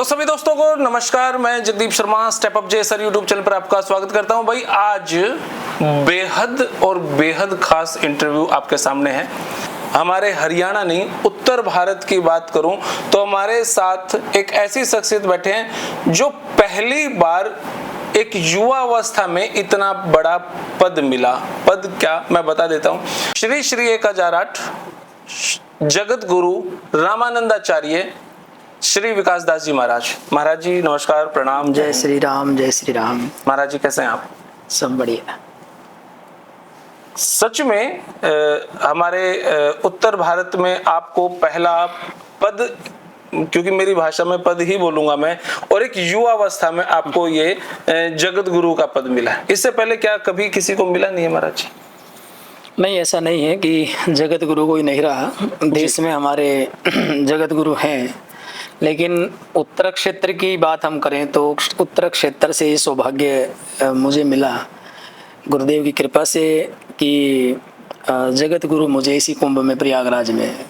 तो सभी दोस्तों को नमस्कार। मैं जगदीप शर्मा स्टेप अप जे सर यूट्यूब चैनल पर आपका स्वागत करता हूं। भाई आज बेहद खास इंटरव्यू आपके सामने है। हमारे हरियाणा नहीं उत्तर भारत की बात करूं तो हमारे साथ एक ऐसी शख्सियत बैठे हैं जो पहली बार एक युवा अवस्था में इतना बड़ा पद मिला। पद क्या मैं बता देता हूं। श्री श्री 1008 जगत गुरु रामानंदाचार्य श्री विकास दास जी महाराज जी नमस्कार, प्रणाम। जय श्री राम, जय श्री राम। महाराज जी कैसे हैं आप? सब बढ़िया। सच में हमारे उत्तर भारत में आपको पहला पद, क्योंकि मेरी भाषा में पद ही बोलूंगा मैं, और एक युवा अवस्था में आपको ये जगत गुरु का पद मिला। इससे पहले क्या कभी किसी को मिला नहीं है महाराज जी? नहीं, ऐसा नहीं है कि जगत गुरु कोई नहीं रहा। देश में हमारे जगत गुरु हैं, लेकिन उत्तर क्षेत्र की बात हम करें तो उत्तर क्षेत्र से ये सौभाग्य मुझे मिला गुरुदेव की कृपा से कि जगत गुरु मुझे इसी कुंभ में प्रयागराज में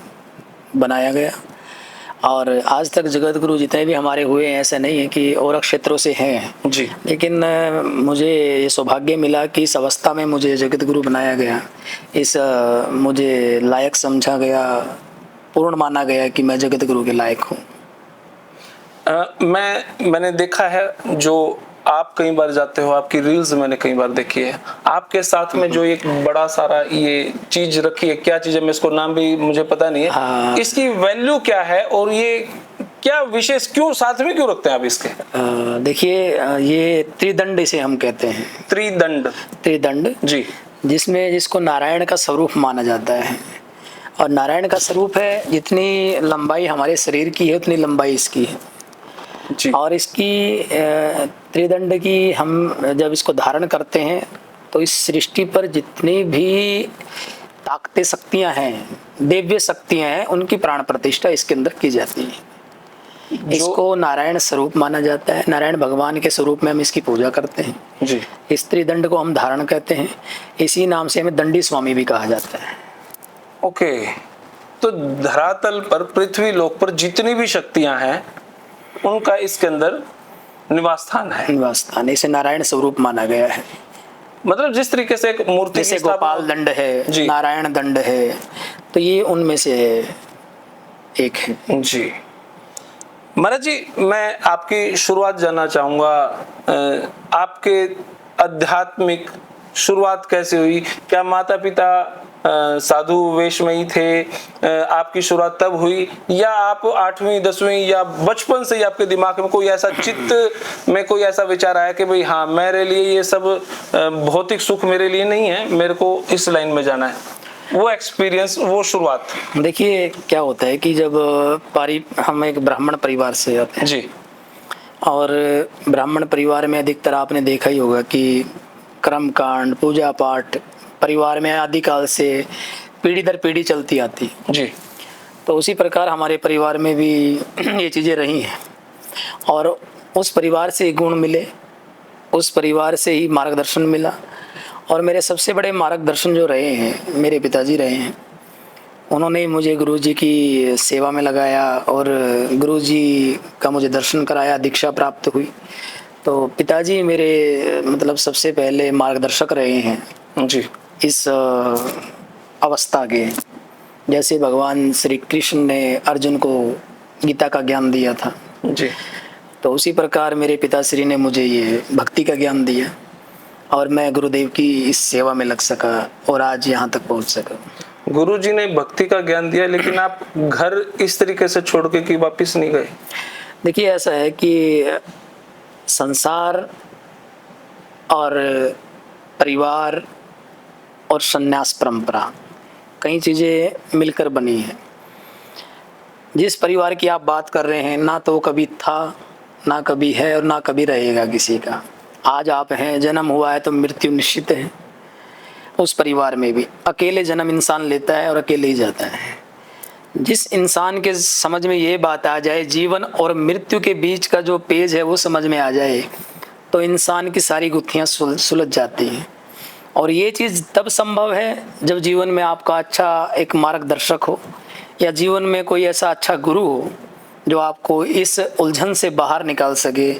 बनाया गया। और आज तक जगत गुरु जितने भी हमारे हुए हैं ऐसा नहीं है कि और क्षेत्रों से हैं जी, लेकिन मुझे ये सौभाग्य मिला कि इस अवस्था में मुझे जगत गुरु बनाया गया। इस मुझे लायक समझा गया, पूर्ण माना गया कि मैं जगत गुरु के लायक हूँ। मैंने देखा है जो आप कई बार जाते हो, आपकी रील्स मैंने कई बार देखी है। आपके साथ में जो एक बड़ा सारा ये चीज रखी है, क्या चीज है, मैं इसको नाम भी मुझे पता नहीं है। हाँ। इसकी वैल्यू क्या है और ये क्या विशेष क्यों साथ में क्यों रखते हैं आप इसके? देखिए, ये त्रिदंड इसे हम कहते हैं। त्रिदंड जी, जिसको नारायण का स्वरूप माना जाता है। और नारायण का स्वरूप है, जितनी लंबाई हमारे शरीर की है उतनी लंबाई इसकी है जी। और इसकी त्रिदंड की हम जब इसको धारण करते हैं तो इस सृष्टि पर जितनी भी ताकतें, शक्तियां हैं, दिव्य शक्तियां हैं, उनकी प्राण प्रतिष्ठा इसके अंदर की जाती है। इसको नारायण स्वरूप माना जाता है। नारायण भगवान के स्वरूप में हम इसकी पूजा करते हैं जी। इस त्रिदंड को हम धारण कहते हैं। इसी नाम से हमें दंडी स्वामी भी कहा जाता है। ओके, तो धरातल पर, पृथ्वी लोक पर जितनी भी शक्तियां हैं उनका इसके अंदर निवास स्थान है। निवास स्थान, इसे नारायण स्वरूप माना गया है। मतलब जिस तरीके से एक मूर्ति, जैसे गोपाल दंड है, नारायण दंड है, तो ये उनमें से एक है। जी महाराज जी, मैं आपकी शुरुआत जानना चाहूंगा। आपके आध्यात्मिक शुरुआत कैसे हुई? क्या माता पिता साधु वेश में ही थे? आपकी शुरुआत तब हुई या आप 8वीं 10वीं या बचपन से ही आपके दिमाग में कोई ऐसा चित्त में कोई ऐसा विचार आया कि भाई हाँ, मेरे लिए ये सब भौतिक सुख मेरे लिए नहीं है, मेरे को इस लाइन में जाना है? वो एक्सपीरियंस, वो शुरुआत। देखिए, क्या होता है कि जब हम एक ब्राह्मण परिवार से आते हैं जी, और ब्राह्मण परिवार में अधिकतर आपने देखा ही होगा कि कर्म कांड, पूजा पाठ परिवार में आदिकाल से पीढ़ी दर पीढ़ी चलती आती जी। तो उसी प्रकार हमारे परिवार में भी ये चीज़ें रही हैं और उस परिवार से गुण मिले, उस परिवार से ही मार्गदर्शन मिला। और मेरे सबसे बड़े मार्गदर्शन जो रहे हैं मेरे पिताजी रहे हैं। उन्होंने मुझे गुरुजी की सेवा में लगाया और गुरुजी का मुझे दर्शन कराया, दीक्षा प्राप्त हुई। तो पिताजी मेरे मतलब सबसे पहले मार्गदर्शक रहे हैं जी इस अवस्था के। जैसे भगवान श्री कृष्ण ने अर्जुन को गीता का ज्ञान दिया था जी, तो उसी प्रकार मेरे पिताश्री ने मुझे ये भक्ति का ज्ञान दिया और मैं गुरुदेव की इस सेवा में लग सका और आज यहाँ तक पहुँच सका। गुरु जी ने भक्ति का ज्ञान दिया, लेकिन आप घर इस तरीके से छोड़ के कि वापिस नहीं गए? देखिए, ऐसा है कि संसार और परिवार और संन्यास परंपरा कई चीज़ें मिलकर बनी हैं। जिस परिवार की आप बात कर रहे हैं, ना तो कभी था, ना कभी है और ना कभी रहेगा किसी का। आज आप हैं, जन्म हुआ है तो मृत्यु निश्चित है। उस परिवार में भी अकेले जन्म इंसान लेता है और अकेले ही जाता है। जिस इंसान के समझ में ये बात आ जाए, जीवन और मृत्यु के बीच का जो पेज है वो समझ में आ जाए, तो इंसान की सारी गुत्थियाँ सुलझ जाती हैं। और ये चीज़ तब संभव है जब जीवन में आपका अच्छा एक मार्गदर्शक हो या जीवन में कोई ऐसा अच्छा गुरु हो जो आपको इस उलझन से बाहर निकाल सके,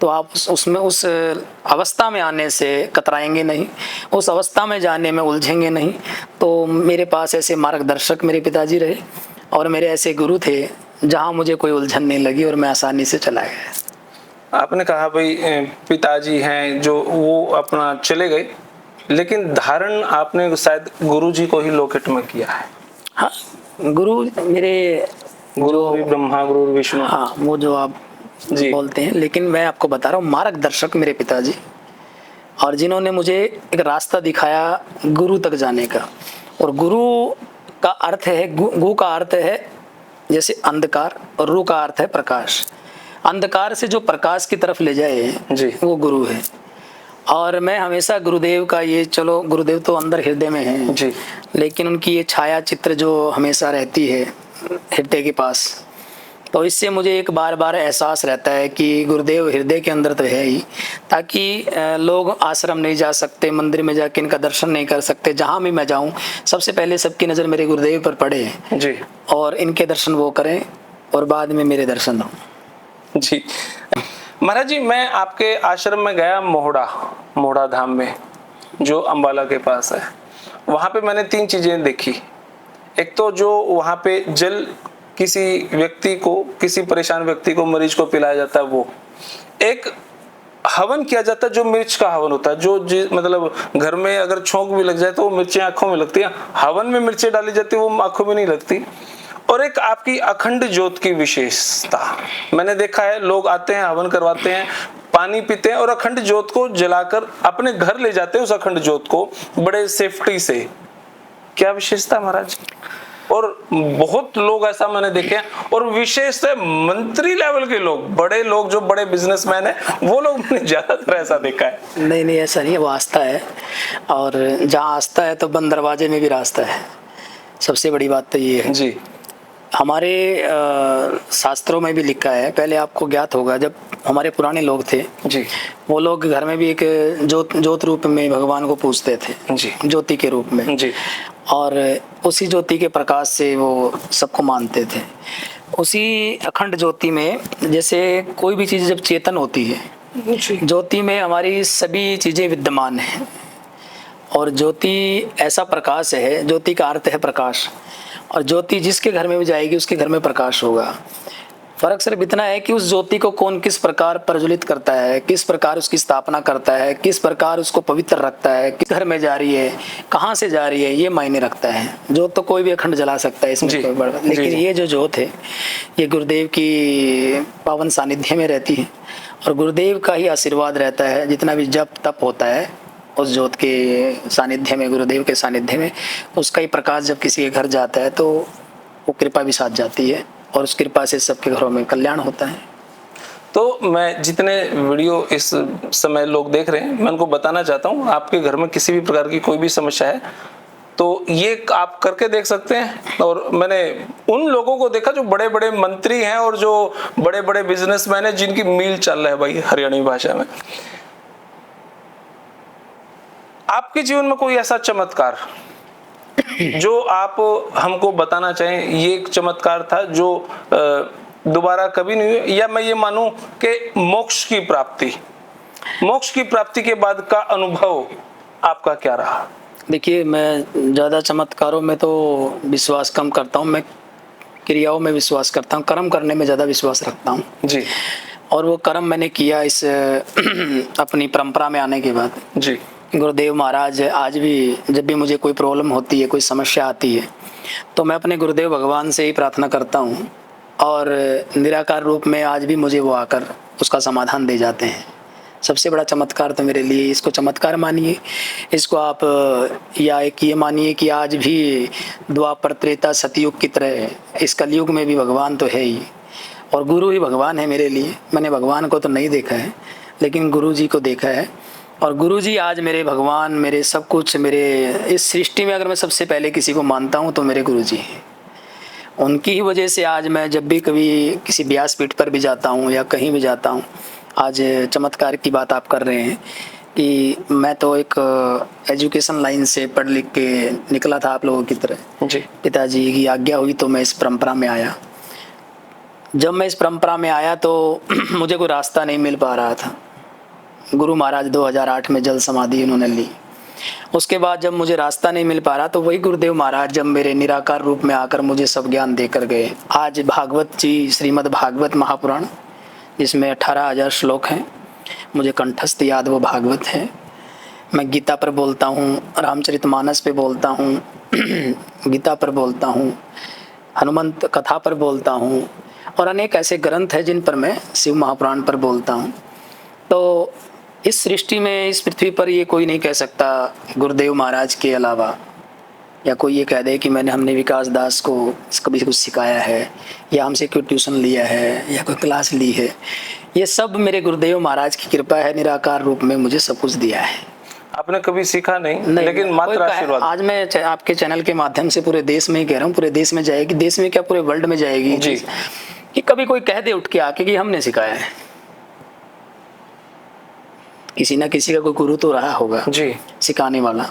तो आप उसमें उस अवस्था में आने से कतराएंगे नहीं, उस अवस्था में जाने में उलझेंगे नहीं। तो मेरे पास ऐसे मार्गदर्शक मेरे पिताजी रहे और मेरे ऐसे गुरु थे जहाँ मुझे कोई उलझन नहीं लगी और मैं आसानी से चला गया। आपने कहा भाई पिताजी हैं जो वो अपना चले गए, लेकिन धारण आपने शायद गुरु जी को ही लॉकेट में किया है। हाँ, गुरु मेरे गुरु ब्रह्मा गुरु विष्णु, हाँ वो जो आप जी बोलते हैं, लेकिन मैं आपको बता रहा हूँ मार्गदर्शक मेरे पिताजी, और जिन्होंने मुझे एक रास्ता दिखाया गुरु तक जाने का। और गुरु का अर्थ है, गु का अर्थ है जैसे अंधकार और रू का अर्थ है प्रकाश। अंधकार से जो प्रकाश की तरफ ले जाए जी, वो गुरु है। और मैं हमेशा गुरुदेव का ये, चलो गुरुदेव तो अंदर हृदय में है जी, लेकिन उनकी ये छाया चित्र जो हमेशा रहती है हृदय के पास, तो इससे मुझे एक बार बार एहसास रहता है कि गुरुदेव हृदय के अंदर तो है ही, ताकि लोग आश्रम नहीं जा सकते, मंदिर में जाके इनका दर्शन नहीं कर सकते। जहाँ भी मैं जाऊँ सबसे पहले सबकी नज़र मेरे गुरुदेव पर पड़े जी, और इनके दर्शन वो करें और बाद में मेरे दर्शन हों। जी। महाराज जी, मैं आपके आश्रम में गया मोहड़ा धाम में, जो अंबाला के पास है। वहाँ पे मैंने 3 चीजें देखी। एक तो जो वहाँ पे जल किसी व्यक्ति को, किसी परेशान व्यक्ति को, मरीज को पिलाया जाता है, वो एक हवन किया जाता है जो मिर्च का हवन होता है, जो मतलब घर में अगर छोंक भी लग जाए तो वो मिर्चें आंखों में लगती है, हवन में मिर्चें डाली जाती है वो आंखों में नहीं लगती। और एक आपकी अखंड ज्योत की विशेषता मैंने देखा है, लोग आते हैं, हवन करवाते हैं, पानी पीते हैं और अखंड ज्योत को जलाकर अपने घर ले जाते हैं, उस अखंड ज्योत को बड़े सेफ्टी से। क्या विशेषता महाराज? और बहुत लोग ऐसा मैंने देखे हैं, और विशेष से मंत्री लेवल के लोग, बड़े लोग जो बड़े बिजनेसमैन हैं, वो लोग मैंने ज्यादातर ऐसा देखा है। नहीं ऐसा नहीं है, वो आस्था है, और जहाँ आस्था है तो बंद दरवाजे में भी रास्ता है। सबसे बड़ी बात तो ये है जी। हमारे शास्त्रों में भी लिखा है, पहले आपको ज्ञात होगा, जब हमारे पुराने लोग थे जी, वो लोग घर में भी एक ज्योत रूप में भगवान को पूजते थे, जी, ज्योति के रूप में जी, और उसी ज्योति के प्रकाश से वो सबको मानते थे। उसी अखंड ज्योति में जैसे कोई भी चीज़ जब चेतन होती है, ज्योति में हमारी सभी चीज़ें विद्यमान हैं। और ज्योति ऐसा प्रकाश है, ज्योति का अर्थ है प्रकाश, और ज्योति जिसके घर में भी जाएगी उसके घर में प्रकाश होगा। फर्क सिर्फ इतना है कि उस ज्योति को कौन किस प्रकार प्रज्वलित करता है, किस प्रकार उसकी स्थापना करता है, किस प्रकार उसको पवित्र रखता है, किस घर में जा रही है, कहाँ से जा रही है, ये मायने रखता है। ज्योत तो कोई भी अखंड जला सकता है, इसमें कोई बड़ा, लेकिन ये जो ज्योत है ये गुरुदेव की पावन सानिध्य में रहती है और गुरुदेव का ही आशीर्वाद रहता है। जितना भी जप तप होता है उस ज्योत के सानिध्य में, गुरुदेव के सानिध्य में, उसका ही प्रकाश जब किसी के घर जाता है तो वो कृपा भी साथ जाती है और उस कृपा से सबके घरों में कल्याण होता है। तो मैं जितने वीडियो इस समय लोग देख रहे हैं, मैं उनको बताना चाहता हूँ, आपके घर में किसी भी प्रकार की कोई भी समस्या है तो ये आप करके देख सकते हैं। और मैंने उन लोगों को देखा जो बड़े बड़े मंत्री हैं और जो बड़े बड़े बिजनेसमैन हैं, जिनकी मील चल रहा है भाई हरियाणवी भाषा में। आपके जीवन में कोई ऐसा चमत्कार जो आप हमको बताना चाहें, ये एक चमत्कार था जो दोबारा कभी नहीं हुई, या मैं ये मानूं कि मोक्ष की प्राप्ति के बाद का अनुभव आपका क्या रहा? देखिए, मैं ज़्यादा चमत्कारों में तो विश्वास कम करता हूँ, मैं क्रियाओं में विश्वास करता हूँ, कर्म करने में ज़्यादा विश्वास रखता हूँ जी। और वो कर्म मैंने किया इस अपनी परंपरा में आने के बाद। जी। गुरुदेव महाराज आज भी जब भी मुझे कोई प्रॉब्लम होती है, कोई समस्या आती है, तो मैं अपने गुरुदेव भगवान से ही प्रार्थना करता हूँ और निराकार रूप में आज भी मुझे वो आकर उसका समाधान दे जाते हैं। सबसे बड़ा चमत्कार तो मेरे लिए, इसको चमत्कार मानिए, इसको आप या एक ये मानिए कि आज भी द्वापर त्रेता सतयुग की तरह इस कलयुग में भी भगवान तो है ही और गुरु ही भगवान है मेरे लिए। मैंने भगवान को तो नहीं देखा है लेकिन गुरु जी को देखा है और गुरु जी आज मेरे भगवान, मेरे सब कुछ, मेरे इस सृष्टि में अगर मैं सबसे पहले किसी को मानता हूँ तो मेरे गुरु जी हैं। उनकी ही वजह से आज मैं जब भी कभी किसी व्यासपीठ पर भी जाता हूँ या कहीं भी जाता हूँ, आज चमत्कार की बात आप कर रहे हैं कि मैं तो एक एजुकेशन लाइन से पढ़ लिख के निकला था आप लोगों की तरह। जी। पिताजी की आज्ञा हुई तो मैं इस परंपरा में आया। जब मैं इस परंपरा में आया तो मुझे कोई रास्ता नहीं मिल पा रहा था। गुरु महाराज 2008 में जल समाधि उन्होंने ली। उसके बाद जब मुझे रास्ता नहीं मिल पा रहा तो वही गुरुदेव महाराज जब मेरे निराकार रूप में आकर मुझे सब ज्ञान देकर गए। आज भागवत जी, श्रीमद् भागवत महापुराण, जिसमें 18,000 श्लोक हैं, मुझे कंठस्थ याद वो भागवत है। मैं गीता पर बोलता हूँ, रामचरितमानस पे बोलता हूँ, गीता पर बोलता हूँ, हनुमंत कथा पर बोलता हूँ, और अनेक ऐसे ग्रंथ हैं जिन पर मैं शिव महापुराण पर बोलता हूँ। तो इस सृष्टि में, इस पृथ्वी पर ये कोई नहीं कह सकता गुरुदेव महाराज के अलावा, या कोई ये कह दे कि हमने विकास दास को कभी कुछ सिखाया है, या हमसे कोई ट्यूशन लिया है, या कोई क्लास ली है। ये सब मेरे गुरुदेव महाराज की कृपा है, निराकार रूप में मुझे सब कुछ दिया है। आपने कभी सीखा नहीं लेकिन मात्र आशीर्वाद। आज मैं आपके चैनल के माध्यम से पूरे देश में ही कह रहा हूँ, पूरे देश में जाएगी, देश में क्या पूरे वर्ल्ड में जाएगी जी, कि कभी कोई कह दे उठ के आके कि हमने सिखाया है। किसी ना किसी का कोई गुरु तो रहा होगा जी, सिखाने वाला,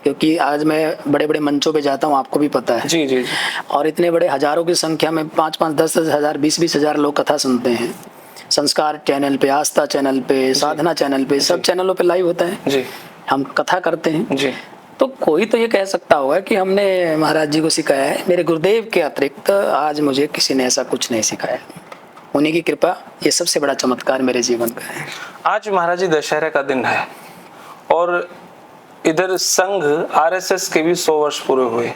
क्योंकि आज मैं बड़े बड़े मंचों पे जाता हूँ, आपको भी पता है जी जी, और इतने बड़े हजारों की संख्या में 5-5, 10-10 हजार, 20-20 हजार लोग कथा सुनते हैं। संस्कार चैनल पे, आस्था चैनल पे, साधना चैनल पे, सब चैनलों पे लाइव होता है जी, हम कथा करते हैं जी। तो कोई तो ये कह सकता होगा कि हमने महाराज जी को सिखाया है। मेरे गुरुदेव के अतिरिक्त आज मुझे किसी ने ऐसा कुछ नहीं सिखाया। उन्हीं की कृपा, ये सबसे बड़ा चमत्कार मेरे जीवन का है। आज महाराज जी दशहरे का दिन है और इधर संघ आरएसएस के भी 100 वर्ष पूरे हुए।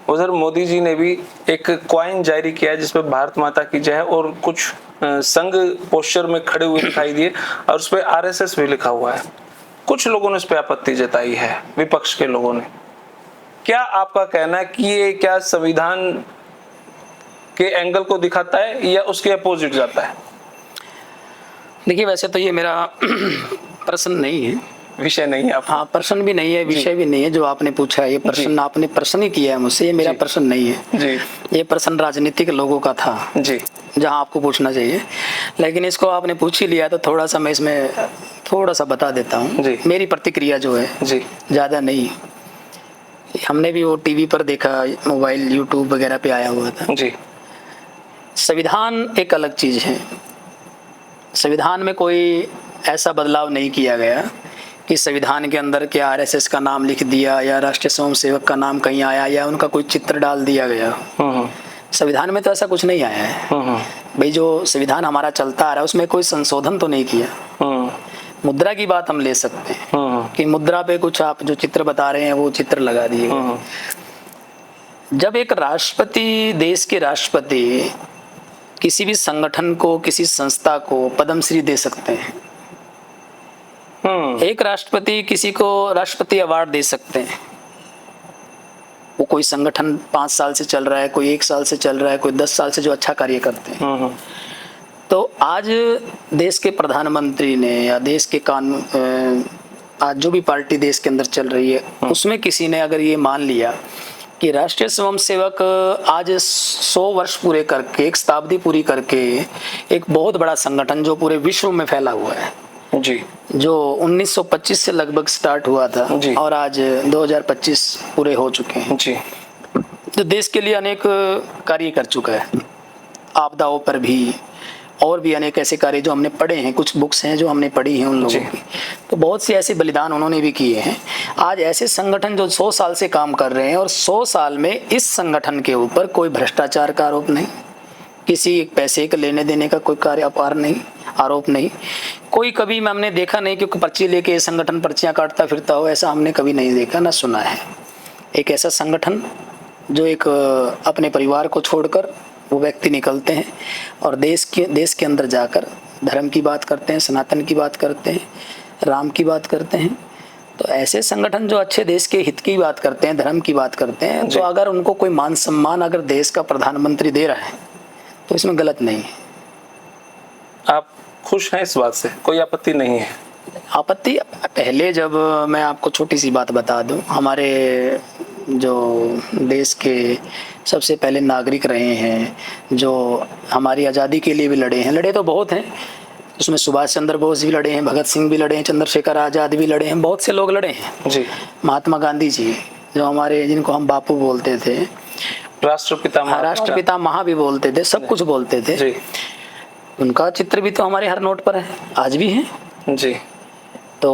उधर मोदी जी ने भी एक कॉइन जारी किया है जिसपे भारत माता की जय और कुछ संघ पोस्टर में खड़े हुए दिखाई दिए और उस पर आरएसएस भी लिखा हुआ है। कुछ लोगों ने इस पे आपत्ति जताई है, विपक्ष के लोगों ने। क्या आपका कहना है कि ये क्या संविधान के एंगल को दिखाता है या उसके अपोजिट जाता है? देखिए, वैसे तो ये मेरा प्रश्न नहीं है, विषय नहीं है आप। हाँ, प्रश्न भी नहीं है, विषय भी नहीं है। जो आपने पूछा है ये प्रश्न आपने प्रश्न ही किया है मुझसे, ये मेरा प्रश्न नहीं है जी। ये प्रश्न राजनीतिक लोगों का था जी, जहाँ आपको पूछना चाहिए, लेकिन इसको आपने पूछ ही लिया तो थोड़ा सा मैं इसमें थोड़ा सा बता देता हूँ। मेरी प्रतिक्रिया जो है जी, ज़्यादा नहीं। हमने भी वो टीवी पर देखा, मोबाइल यूट्यूब वगैरह पे आया हुआ था जी। संविधान एक अलग चीज़ है। संविधान में कोई ऐसा बदलाव नहीं किया गया कि संविधान के अंदर के आरएसएस का नाम लिख दिया या राष्ट्रीय स्वयं सेवक का नाम कहीं आया या उनका कोई चित्र डाल दिया गया। संविधान में तो ऐसा कुछ नहीं आया है। भाई, जो संविधान हमारा चलता आ रहा है उसमें कोई संशोधन तो नहीं किया। मुद्रा की बात हम ले सकते हैं कि मुद्रा पे कुछ आप जो चित्र बता रहे हैं वो चित्र लगा दिए गए। जब एक राष्ट्रपति, देश के राष्ट्रपति किसी भी संगठन को, किसी संस्था को पद्मश्री दे सकते हैं, एक राष्ट्रपति किसी को राष्ट्रपति अवार्ड दे सकते हैं। वो कोई संगठन 5 साल से चल रहा है, कोई 1 साल से चल रहा है, कोई 10 साल से जो अच्छा कार्य करते हैं। तो आज देश के प्रधानमंत्री ने या देश के कानून, आज जो भी पार्टी देश के अंदर चल रही है उसमें किसी ने अगर ये मान लिया कि राष्ट्रीय स्वयं सेवक आज 100 वर्ष पूरे करके, एक शताब्दी पूरी करके एक बहुत बड़ा संगठन जो पूरे विश्व में फैला हुआ है जी, जो 1925 से लगभग स्टार्ट हुआ था और आज 2025 पूरे हो चुके हैं जी, जो देश के लिए अनेक कार्य कर चुका है, आपदाओं पर भी, और भी अनेक ऐसे कार्य जो हमने पढ़े हैं, कुछ बुक्स हैं जो हमने पढ़ी हैं उन लोगों की, तो बहुत से ऐसे बलिदान उन्होंने भी किए हैं। आज ऐसे संगठन जो 100 साल से काम कर रहे हैं और 100 साल में इस संगठन के ऊपर कोई भ्रष्टाचार का आरोप नहीं, किसी पैसे के लेने देने का कोई कार्य अपार नहीं, आरोप नहीं, कोई कभी हमने देखा नहीं कि पर्ची लेके संगठन पर्चियां काटता फिरता हो, ऐसा हमने कभी नहीं देखा ना सुना है। एक ऐसा संगठन जो एक अपने परिवार को छोड़कर वो व्यक्ति निकलते हैं और देश के अंदर जाकर धर्म की बात करते हैं, सनातन की बात करते हैं, राम की बात करते हैं। तो ऐसे संगठन जो अच्छे देश के हित की बात करते हैं, धर्म की बात करते हैं, तो अगर उनको कोई मान सम्मान अगर देश का प्रधानमंत्री दे रहा है तो इसमें गलत नहीं है। आप खुश हैं इस बात से? कोई आपत्ति नहीं है? आपत्ति पहले, जब मैं आपको छोटी सी बात बता दूं, हमारे जो देश के सबसे पहले नागरिक रहे हैं, जो हमारी आज़ादी के लिए भी लड़े हैं, लड़े तो बहुत हैं, उसमें सुभाष चंद्र बोस भी लड़े हैं, भगत सिंह भी लड़े हैं, चंद्रशेखर आज़ाद भी लड़े हैं, बहुत से लोग लड़े हैं जी। महात्मा गांधी जी जो हमारे, जिनको हम बापू बोलते थे, राष्ट्रपिता हाँ, महात्मा राष्ट्रपिता महा भी बोलते थे, सब कुछ बोलते थे। जी उनका चित्र भी तो हमारे हर नोट पर है, आज भी है। जी तो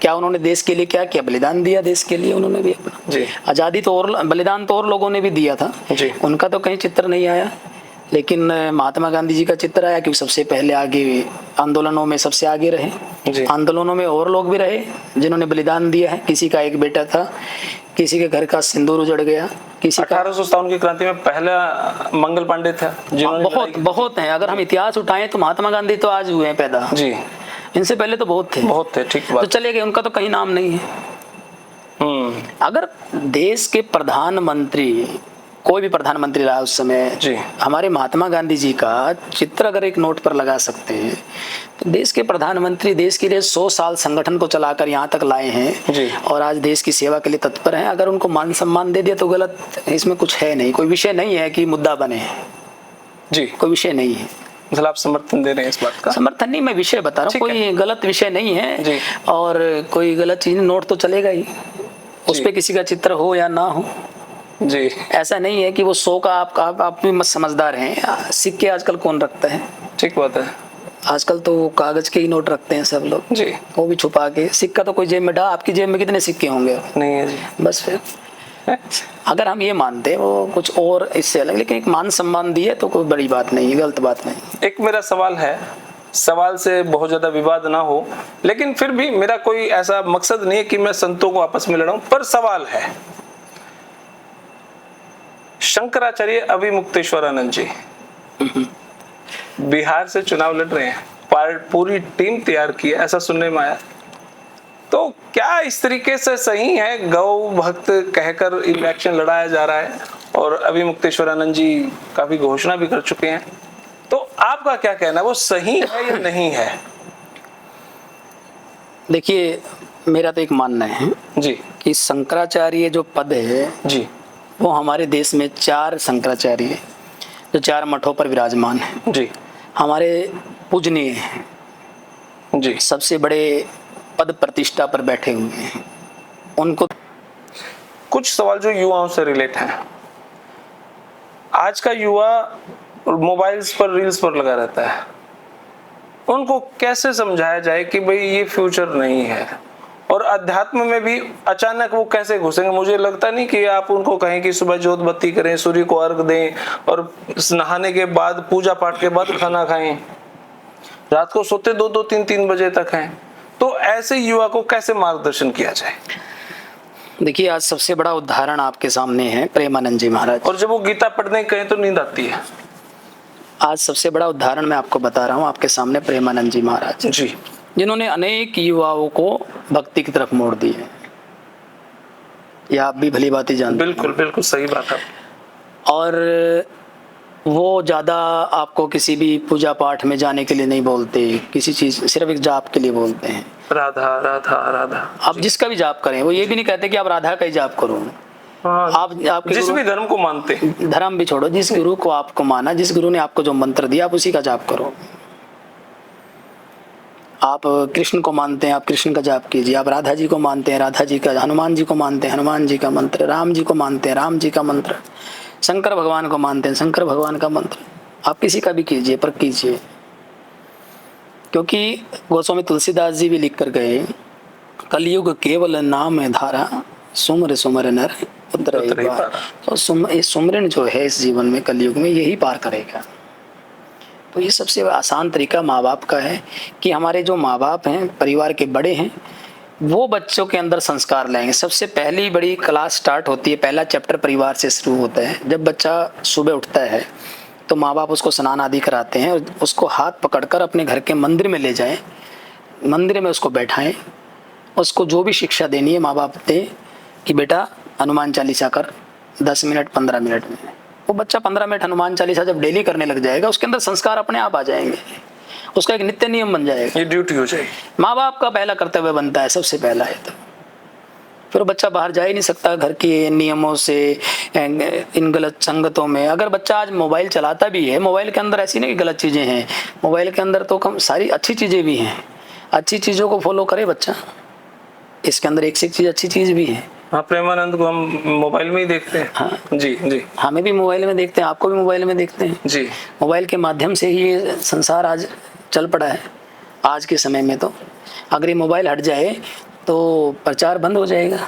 क्या उन्होंने देश के लिए क्या किया, बलिदान दिया देश के लिए उन्होंने भी अपना। जी आज़ादी तो और बलिदान तो और लोगों ने भी दिया था, जी उनका तो कहीं चित्र नहीं आया। लेकिन महात्मा गांधी जी का चित्र आया, क्योंकि सबसे पहले आगे आंदोलनों में सबसे आगे रहे। जी आंदोलनों में और लोग भी रहे जिन्होंने बलिदान दिया है। किसी का एक बेटा था, किसी के घर का सिंदूर उजड़ गया, किसी का 1857 की क्रांति में पहला मंगल पांडे था जिन्होंने बहुत बहुत है। अगर हम इतिहास उठाएं तो महात्मा गांधी तो आज हुए हैं पैदा, जी इनसे पहले तो बहुत थे। ठीक तो बात। चले गए, उनका तो कहीं नाम नहीं है। अगर देश के प्रधानमंत्री, कोई भी प्रधानमंत्री रहा उस समय जी हमारे महात्मा गांधी जी का चित्र अगर एक नोट पर लगा सकते हैं, तो देश के प्रधानमंत्री देश के लिए 100 साल संगठन को चलाकर यहाँ तक लाए हैं जी और आज देश की सेवा के लिए तत्पर हैं। अगर उनको मान सम्मान दे दिया तो गलत, इसमें कुछ है नहीं, कोई विषय नहीं है कि मुद्दा बने, जी कोई विषय नहीं है। मतलब आप समर्थन दे रहे हैं इस बात का? समर्थन नहीं, मैं विषय बता रहा हूँ, कोई गलत विषय नहीं है जी। और कोई गलत चीज नोट तो चलेगा ही, उस पे किसी का चित्र हो या ना हो। जी ऐसा नहीं है कि वो 100 का आप भी मत समझदार हैं। सिक्के आजकल कौन रखता है? ठीक बात है। आजकल तो कागज के ही नोट रखते हैं सब लोग, जी वो भी छुपा के। सिक्का तो कोई जेब में डाल, आपकी जेब में कितने सिक्के होंगे? नहीं है जी। बस फिर अगर हम ये मानते हैं वो कुछ और इससे अलग, लेकिन एक मान सम्मान दिए तो कोई बड़ी बात नहीं है, गलत बात नहीं। एक मेरा सवाल है, सवाल से बहुत ज्यादा विवाद ना हो, लेकिन फिर भी मेरा कोई ऐसा मकसद नहीं है कि मैं संतों को आपस में लड़ाऊं, पर सवाल है, शंकराचार्य अभिमुक्तेश्वरानंद जी बिहार से चुनाव लड़ रहे हैं, पूरी टीम तैयार की है, ऐसा सुनने में आया। तो क्या इस तरीके से सही है, गौ भक्त कहकर इलेक्शन लड़ाया जा रहा है और अभिमुक्तेश्वरानंद जी काफी घोषणा भी कर चुके हैं, तो आपका क्या कहना है, वो सही है या नहीं है? देखिए, मेरा तो एक मानना है जी कि शंकराचार्य जो पद है जी वो हमारे देश में 4 शंकराचार्य है जो 4 मठों पर विराजमान है, जी हमारे पूजनीय हैं, जी सबसे बड़े पद प्रतिष्ठा पर बैठे हुए हैं। उनको कुछ सवाल जो युवाओं से रिलेट हैं। आज का युवा मोबाइल्स पर, रील्स पर लगा रहता है, उनको कैसे समझाया जाए कि भाई ये फ्यूचर नहीं है, और अध्यात्म में भी अचानक वो कैसे घुसेंगे? मुझे लगता नहीं कि आप उनको कहें कि सुबह जोत बत्ती करें, सूर्य को अर्घ दें और नहाने के बाद, पूजा पाठ के बाद खाना खाएं, रात को सोते 2-2, 3-3 बजे तक हैं। तो ऐसे युवा को कैसे मार्गदर्शन किया जाए? देखिए, आज सबसे बड़ा उदाहरण आपके सामने है प्रेमानंद जी महाराज। और जब वो गीता पढ़ने कहें तो नींद आती है। आज सबसे बड़ा उदाहरण मैं आपको बता रहा हूँ आपके सामने, प्रेमानंद जी महाराज जी, जिन्होंने अनेक युवाओं को भक्ति की तरफ मोड़ दिए। यह आप भी भली बात ही जानते हैं। बिल्कुल बिल्कुल सही बात है। और वो ज़्यादा आपको किसी भी पूजा पाठ में जाने के लिए नहीं बोलते, किसी चीज़, सिर्फ एक जाप के लिए बोलते हैं, राधा राधा राधा। आप जिसका भी जाप करें, वो ये भी नहीं कहते कि आप राधा का ही जाप करो। हाँ, आपके जिस भी धर्म को मानते हैं, धर्म भी छोड़ो, जिस गुरु को आपको माना, जिस गुरु ने आपको जो मंत्र दिया, आप उसी का जाप करो। आप कृष्ण को मानते हैं, आप कृष्ण का जाप कीजिए। आप राधा जी को मानते हैं, राधा जी का, हनुमान जी को मानते हैं, हनुमान जी का मंत्र, राम जी को मानते हैं, राम जी का मंत्र, शंकर भगवान को मानते हैं, शंकर भगवान का मंत्र। आप किसी का भी कीजिए, पर कीजिए, क्योंकि गोस्वामी तुलसीदास जी भी लिख कर गए, कलयुग केवल नाम है धारा, सुमर सुमर नर उतरहि पार। तो सुमरन जो है इस जीवन में, कलयुग में, यही पार करेगा। तो ये सबसे आसान तरीका माँ बाप का है कि हमारे जो माँ बाप हैं, परिवार के बड़े हैं, वो बच्चों के अंदर संस्कार लाएंगे। सबसे पहली बड़ी क्लास स्टार्ट होती है, पहला चैप्टर परिवार से शुरू होता है। जब बच्चा सुबह उठता है तो माँ बाप उसको स्नान आदि कराते हैं और उसको हाथ पकड़कर अपने घर के मंदिर में ले जाएं, मंदिर में उसको बैठाएं, उसको जो भी शिक्षा देनी है माँ बाप दें कि बेटा हनुमान चालीसा कर 10 मिनट 15 मिनट में। वो बच्चा 15 मिनट हनुमान चालीसा जब डेली करने लग जाएगा, उसके अंदर संस्कार अपने आप आ जाएंगे, उसका एक नित्य नियम बन जाएगा, ये ड्यूटी हो जाएगी। माँ बाप का पहला कर्तव्य बनता है, सबसे पहला है। तो फिर बच्चा बाहर जा ही नहीं सकता घर के नियमों से, इन गलत संगतों में। अगर बच्चा आज मोबाइल चलाता भी है, मोबाइल के अंदर ऐसी नहीं कि गलत चीज़ें हैं, मोबाइल के अंदर तो कम सारी अच्छी चीज़ें भी हैं, अच्छी चीज़ों को फॉलो करे बच्चा, इसके अंदर एक से एक चीज़ अच्छी चीज़ भी है। हाँ, प्रेमानंद को हम मोबाइल में ही देखते हैं। हाँ। जी जी हमें भी मोबाइल में देखते हैं, आपको भी मोबाइल में देखते हैं। जी। मोबाइल के माध्यम से ही ये संसार आज चल पड़ा है। आज के समय में तो अगर ये मोबाइल हट जाए तो प्रचार बंद हो जाएगा,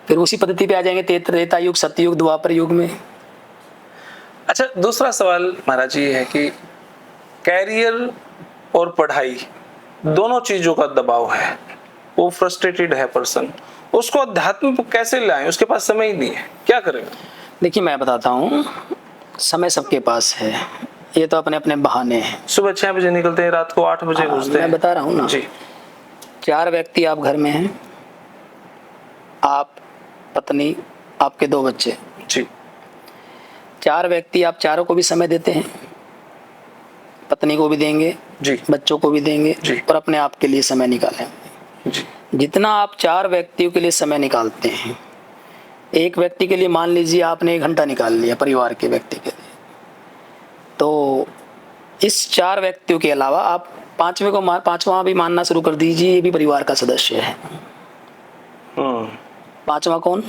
फिर उसी पद्धति पे आ जाएंगे त्रेता युग, सतयुग, द्वापर युग में। अच्छा, दूसरा सवाल महाराज जी है कि कैरियर और पढ़ाई दोनों चीजों का दबाव है, वो फ्रस्ट्रेटेड है पर्सन, उसको अध्यात्म पे कैसे लाएं? उसके पास समय ही नहीं है, क्या करें? देखिए मैं बताता हूँ, समय सबके पास है, ये तो अपने अपने बहाने हैं। सुबह 6 बजे निकलते हैं, रात को 8 बजे घुसते हैं। मैं बता रहा हूँ ना जी। 4 व्यक्ति आप घर में हैं, आप, पत्नी, आपके 2 बच्चे। जी 4 व्यक्ति, आप चारों को भी समय देते हैं, पत्नी को भी देंगे, जी बच्चों को भी देंगे जी। और अपने आप के लिए समय निकालेंगे। जी जितना आप 4 व्यक्तियों के लिए समय निकालते हैं, एक व्यक्ति के लिए मान लीजिए आपने 1 घंटा निकाल लिया परिवार के व्यक्ति के लिए, तो इस 4 व्यक्तियों के अलावा आप पांचवा भी मानना शुरू कर दीजिए, ये भी परिवार का सदस्य है। पांचवा कौन?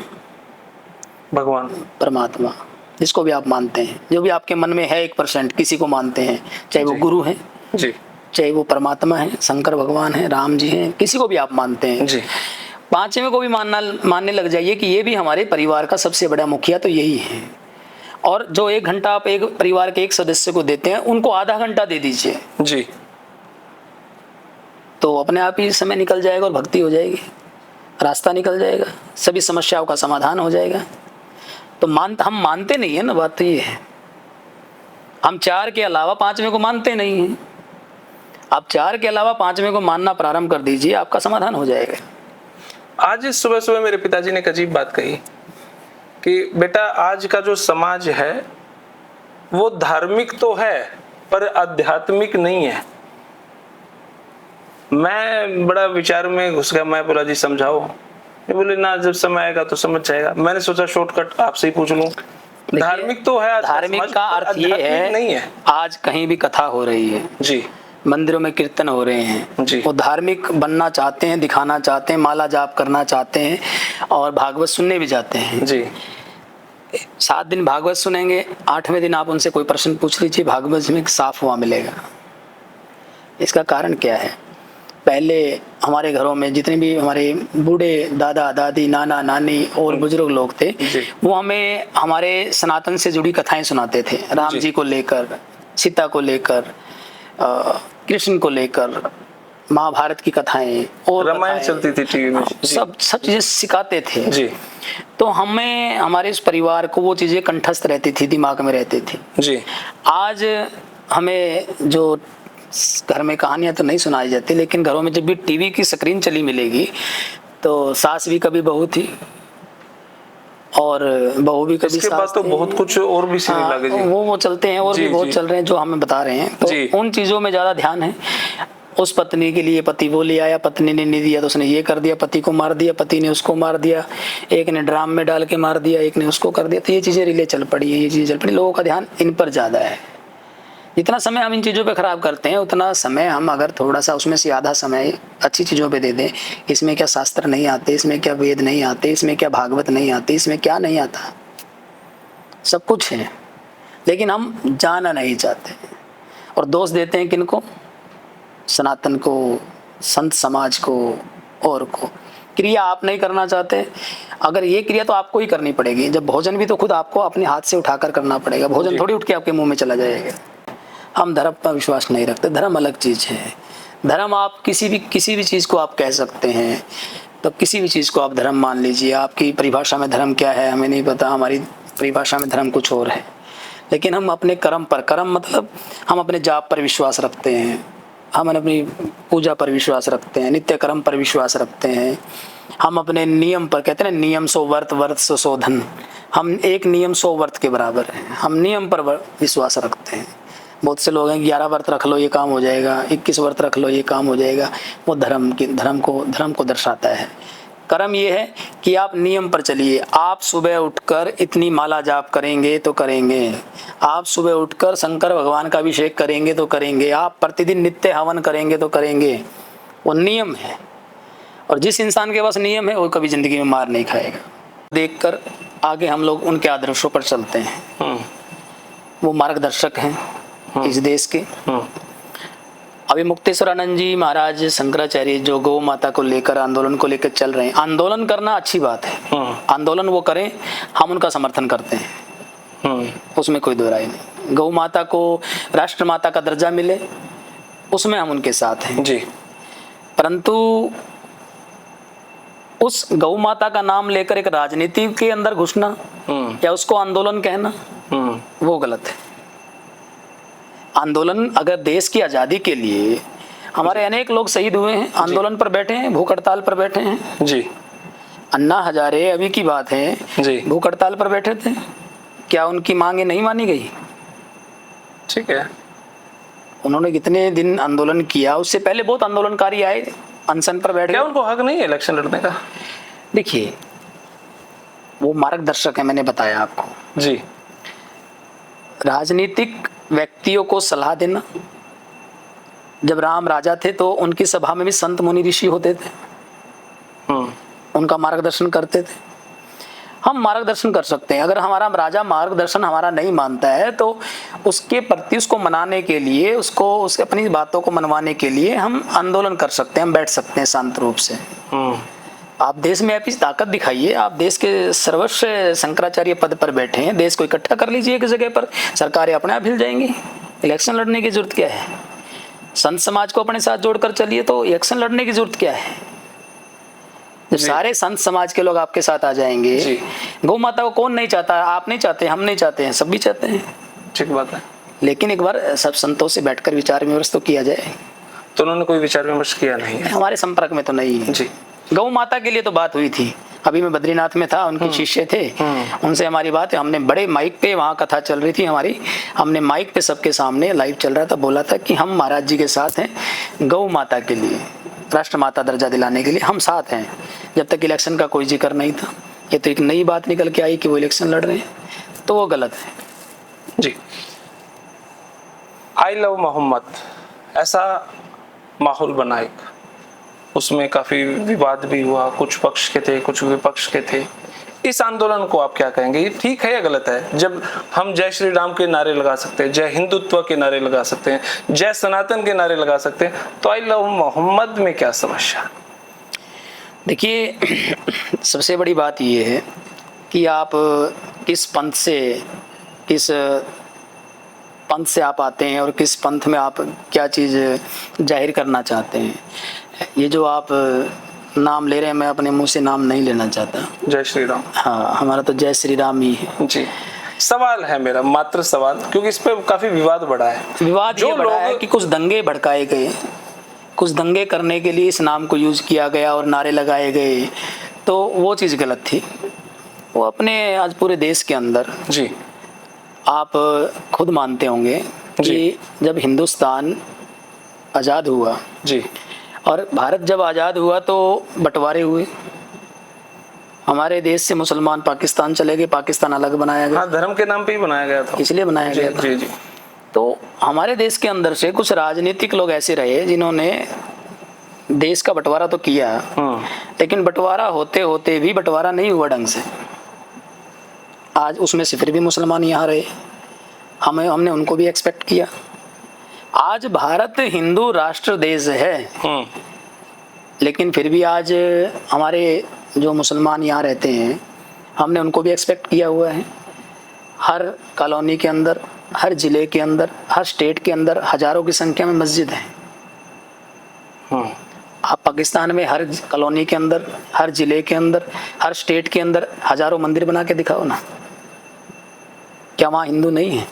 भगवान, परमात्मा, जिसको भी आप मानते हैं, जो भी आपके मन में है 1% किसी को मानते हैं, चाहे वो गुरु है, जी चाहे वो परमात्मा है, शंकर भगवान है, राम जी हैं, किसी को भी आप मानते हैं जी। पांचवें को भी मानने लग जाइए कि ये भी हमारे परिवार का सबसे बड़ा मुखिया तो यही है। और जो 1 घंटा आप एक परिवार के एक सदस्य को देते हैं, उनको आधा घंटा दे दीजिए जी। तो अपने आप ही समय निकल जाएगा और भक्ति हो जाएगी, रास्ता निकल जाएगा, सभी समस्याओं का समाधान हो जाएगा। तो हम मानते नहीं है ना, बात तो ये है, हम 4 के अलावा 5वें को मानते नहीं हैं। आप 4 के अलावा 5वें को मानना प्रारंभ कर दीजिए, आपका समाधान हो जाएगा। आज सुबह सुबह मेरे पिताजी ने एक अजीब बात कही कि बेटा, आज का जो समाज है वो धार्मिक तो है पर आध्यात्मिक नहीं है। मैं बड़ा विचार में घुस गया, मैं बोला जी समझाओ। ये बोले ना, जब समय आएगा तो समझ जाएगा। मैंने सोचा शॉर्टकट आपसे ही पूछ लूं, धार्मिक तो है, धार्मिक का अर्थ ये है, नहीं है। आज कहीं भी कथा हो रही है जी, मंदिरों में कीर्तन हो रहे हैं जी। वो धार्मिक बनना चाहते हैं, दिखाना चाहते हैं, माला जाप करना चाहते हैं और भागवत सुनने भी जाते हैं जी। 7 दिन भागवत सुनेंगे, 8वें दिन आप उनसे कोई प्रश्न पूछ लीजिए, भागवत में साफ हुआ मिलेगा। इसका कारण क्या है? पहले हमारे घरों में जितने भी हमारे बूढ़े दादा दादी, नाना नानी और बुजुर्ग लोग थे, वो हमें हमारे सनातन से जुड़ी कथाएं सुनाते थे, राम जी को लेकर, सीता को लेकर, कृष्ण को लेकर, महाभारत की कथाएं और रामायण चलती थी टीवी में, सब चीजें सिखाते थे जी। तो हमें, हमारे इस परिवार को वो चीजें कंठस्थ रहती थी, दिमाग में रहती थी जी। आज हमें जो घर में कहानियां तो नहीं सुनाई जाती, लेकिन घरों में जब भी टीवी की स्क्रीन चली मिलेगी तो सास भी कभी बहू थी और बहू भी कभी इसके बाद तो बहुत कुछ और भी सीरीज लगे जी। वो चलते हैं और जी, भी बहुत जी। चल रहे हैं जो हमें बता रहे हैं, तो उन चीजों में ज्यादा ध्यान है। उस पत्नी के लिए पति वो ले आया, पत्नी ने नहीं दिया तो उसने ये कर दिया, पति को मार दिया, पति ने उसको मार दिया, एक ने ड्राम में डाल के मार दिया, एक ने उसको कर दिया। तो ये चीजें रिले चल पड़ी है, ये चीजें चल पड़ी, लोगों का ध्यान इन पर ज्यादा है। जितना समय हम इन चीज़ों पे खराब करते हैं, उतना समय हम अगर थोड़ा सा उसमें से आधा समय अच्छी चीज़ों पे दे दें, इसमें क्या शास्त्र नहीं आते, इसमें क्या वेद नहीं आते, इसमें क्या भागवत नहीं आती, इसमें क्या नहीं आता, सब कुछ है, लेकिन हम जाना नहीं चाहते और दोष देते हैं किनको? सनातन को, संत समाज को और को। क्रिया आप नहीं करना चाहते, अगर ये क्रिया तो आपको ही करनी पड़ेगी। जब भोजन भी तो खुद आपको अपने हाथ से उठाकर करना पड़ेगा, भोजन थोड़ी उठ के आपके मुंह में चला जाएगा। हम धर्म पर विश्वास नहीं रखते, धर्म अलग चीज़ है। धर्म आप किसी भी चीज़ को आप कह सकते हैं, तो किसी भी चीज़ को आप धर्म मान लीजिए। आपकी परिभाषा में धर्म क्या है हमें नहीं पता, हमारी परिभाषा में धर्म कुछ और है। लेकिन हम अपने कर्म पर, कर्म मतलब हम अपने जाप पर विश्वास रखते हैं, हम अपनी पूजा पर विश्वास रखते हैं, नित्य कर्म पर विश्वास रखते हैं, हम अपने नियम पर, कहते हैं नियम सो वर्त, वर्त सो शोधन। हम एक नियम 100 वर्त के बराबर है, हम नियम पर विश्वास रखते हैं। बहुत से लोग हैं 11 व्रत रख लो ये काम हो जाएगा, 21 व्रत रख लो ये काम हो जाएगा। वो धर्म को दर्शाता है। कर्म ये है कि आप नियम पर चलिए। आप सुबह उठकर इतनी माला जाप करेंगे तो करेंगे, आप सुबह उठकर शंकर भगवान का अभिषेक करेंगे तो करेंगे, आप प्रतिदिन नित्य हवन करेंगे तो करेंगे। वो नियम है। और जिस इंसान के पास नियम है वो कभी जिंदगी में मार नहीं खाएगा। देखकर आगे हम लोग उनके आदर्शों पर चलते हैं। वो मार्गदर्शक हैं इस देश के। अभी मुक्तेश्वरानंद जी महाराज, शंकराचार्य जो गौ माता को लेकर आंदोलन को लेकर चल रहे हैं, आंदोलन करना अच्छी बात है, आंदोलन वो करें, हम उनका समर्थन करते हैं, उसमें कोई दो राय नहीं। गौ माता को राष्ट्र माता का दर्जा मिले, उसमें हम उनके साथ हैं जी। परंतु उस गौ माता का नाम लेकर एक राजनीति के अंदर घुसना या उसको आंदोलन कहना, वो गलत है। आंदोलन अगर देश की आजादी के लिए, हमारे अनेक लोग शहीद हुए हैं, आंदोलन पर बैठे हैं, भूख हड़ताल पर बैठे हैं जी। अन्ना हजारे अभी की बात है जी। भूख हड़ताल पर बैठे थे, क्या उनकी मांगे नहीं मानी गई? ठीक है, उन्होंने कितने दिन आंदोलन किया, उससे पहले बहुत आंदोलनकारी आए, अनशन पर बैठ क्या गए। उनको हक नहीं है इलेक्शन लड़ने का? देखिए, वो मार्गदर्शक है, मैंने बताया आपको जी। राजनीतिक व्यक्तियों को सलाह देना। जब राम राजा थे तो उनकी सभा में भी संत मुनि ऋषि होते थे, उनका मार्गदर्शन करते थे। हम मार्गदर्शन कर सकते हैं, अगर हमारा राजा मार्गदर्शन हमारा नहीं मानता है तो उसके प्रति, उसको मनाने के लिए, उसके अपनी बातों को मनवाने के लिए हम आंदोलन कर सकते हैं, हम बैठ सकते हैं शांत रूप से। आप देश में आपकी ताकत दिखाइए, आप देश के सर्वोच्च शंकराचार्य पद पर बैठे हैं, देश को इकट्ठा कर लीजिए एक जगह पर, सरकारें अपने आप हिल जाएंगी। इलेक्शन लड़ने की जरूरत क्या है? संत समाज को अपने साथ जोड़कर चलिए, तो इलेक्शन लड़ने की जरूरत क्या है? जब सारे संत समाज के लोग आपके साथ आ जाएंगे, गौ माता को कौन नहीं चाहता? आप नहीं चाहते, हम नहीं चाहते हैं, सब भी चाहते हैं। ठीक बात है, लेकिन एक बार सब संतों से बैठकर विचार विमर्श तो किया जाए। तो उन्होंने कोई विचार विमर्श किया नहीं है? हमारे संपर्क में तो नहीं है जी। गौ माता के लिए तो बात हुई थी, अभी मैं बद्रीनाथ में था, उनके शिष्य थे, उनसे हमारी बात है, हमने बड़े माइक पे, वहाँ कथा चल रही थी हमारी, हमने माइक पे सबके सामने लाइव चल रहा था, बोला था कि हम महाराज जी के साथ हैं, गौ माता के लिए, राष्ट्र माता दर्जा दिलाने के लिए हम साथ हैं। जब तक इलेक्शन का कोई जिक्र नहीं था, ये तो एक नई बात निकल के आई कि वो इलेक्शन लड़ रहे हैं, तो वो गलत है। जी। आई लव मोहम्मद ऐसा माहौल बना एक, उसमें काफी विवाद भी हुआ, कुछ पक्ष के थे, कुछ विपक्ष के थे। इस आंदोलन को आप क्या कहेंगे, ये ठीक है या गलत है? जब हम जय श्री राम के नारे लगा सकते हैं, जय हिंदुत्व के नारे लगा सकते हैं, जय सनातन के नारे लगा सकते हैं, तो आई लव मोहम्मद में क्या समस्या? देखिए, सबसे बड़ी बात ये है कि आप किस पंथ से आप आते हैं और किस पंथ में आप क्या चीज़ जाहिर करना चाहते हैं। ये जो आप नाम ले रहे हैं, मैं अपने मुंह से नाम नहीं लेना चाहता। जय श्री राम। हाँ, हमारा तो जय श्री राम ही है। जी। सवाल है मेरा, मात्र सवाल, क्योंकि इस पे काफी विवाद बढ़ा है। विवाद ये बढ़ा है कि कुछ दंगे भड़काए गए, कुछ दंगे करने के लिए इस नाम को यूज किया गया और नारे लगाए गए, तो वो चीज़ गलत थी। वो अपने आज पूरे देश के अंदर, जी, आप खुद मानते होंगे कि जब हिंदुस्तान आज़ाद हुआ, जी, और भारत जब आज़ाद हुआ तो बंटवारे हुए, हमारे देश से मुसलमान पाकिस्तान चले गए, पाकिस्तान अलग बनाया गया। हाँ, धर्म के नाम पे ही बनाया गया था, इसलिए बनाया गया था। जी, जी। तो हमारे देश के अंदर से कुछ राजनीतिक लोग ऐसे रहे जिन्होंने देश का बंटवारा तो किया, लेकिन बंटवारा होते होते भी बंटवारा नहीं हुआ ढंग से। आज उसमें से फिर भी मुसलमान यहाँ रहे, हमने उनको भी एक्सपेक्ट किया। आज भारत हिंदू राष्ट्र देश है, लेकिन फिर भी आज हमारे जो मुसलमान यहाँ रहते हैं, हमने उनको भी एक्सपेक्ट किया हुआ है। हर कॉलोनी के अंदर, हर जिले के अंदर, हर स्टेट के अंदर हजारों की संख्या में मस्जिद है। आप पाकिस्तान में हर कॉलोनी के अंदर, हर जिले के अंदर, हर स्टेट के अंदर हजारों मंदिर बना के दिखाओ ना, क्या वहाँ हिंदू नहीं है?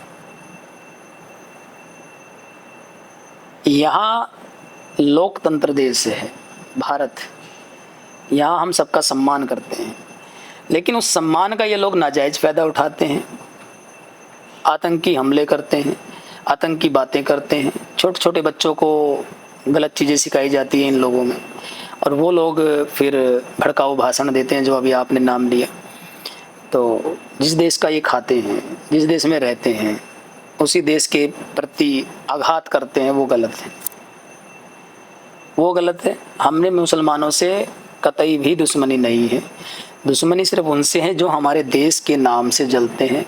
यहाँ लोकतंत्र देश है भारत, यहाँ हम सबका सम्मान करते हैं, लेकिन उस सम्मान का ये लोग नाजायज फायदा उठाते हैं, आतंकी हमले करते हैं, आतंकी बातें करते हैं, छोटे छोटे बच्चों को गलत चीज़ें सिखाई जाती हैं इन लोगों में, और वो लोग फिर भड़काऊ भाषण देते हैं जो अभी आपने नाम लिया। तो जिस देश का ये खाते हैं, जिस देश में रहते हैं, उसी देश के प्रति आघात करते हैं, वो गलत है, वो गलत है। हमने मुसलमानों से कतई भी दुश्मनी नहीं है। दुश्मनी सिर्फ उनसे है जो हमारे देश के नाम से जलते हैं,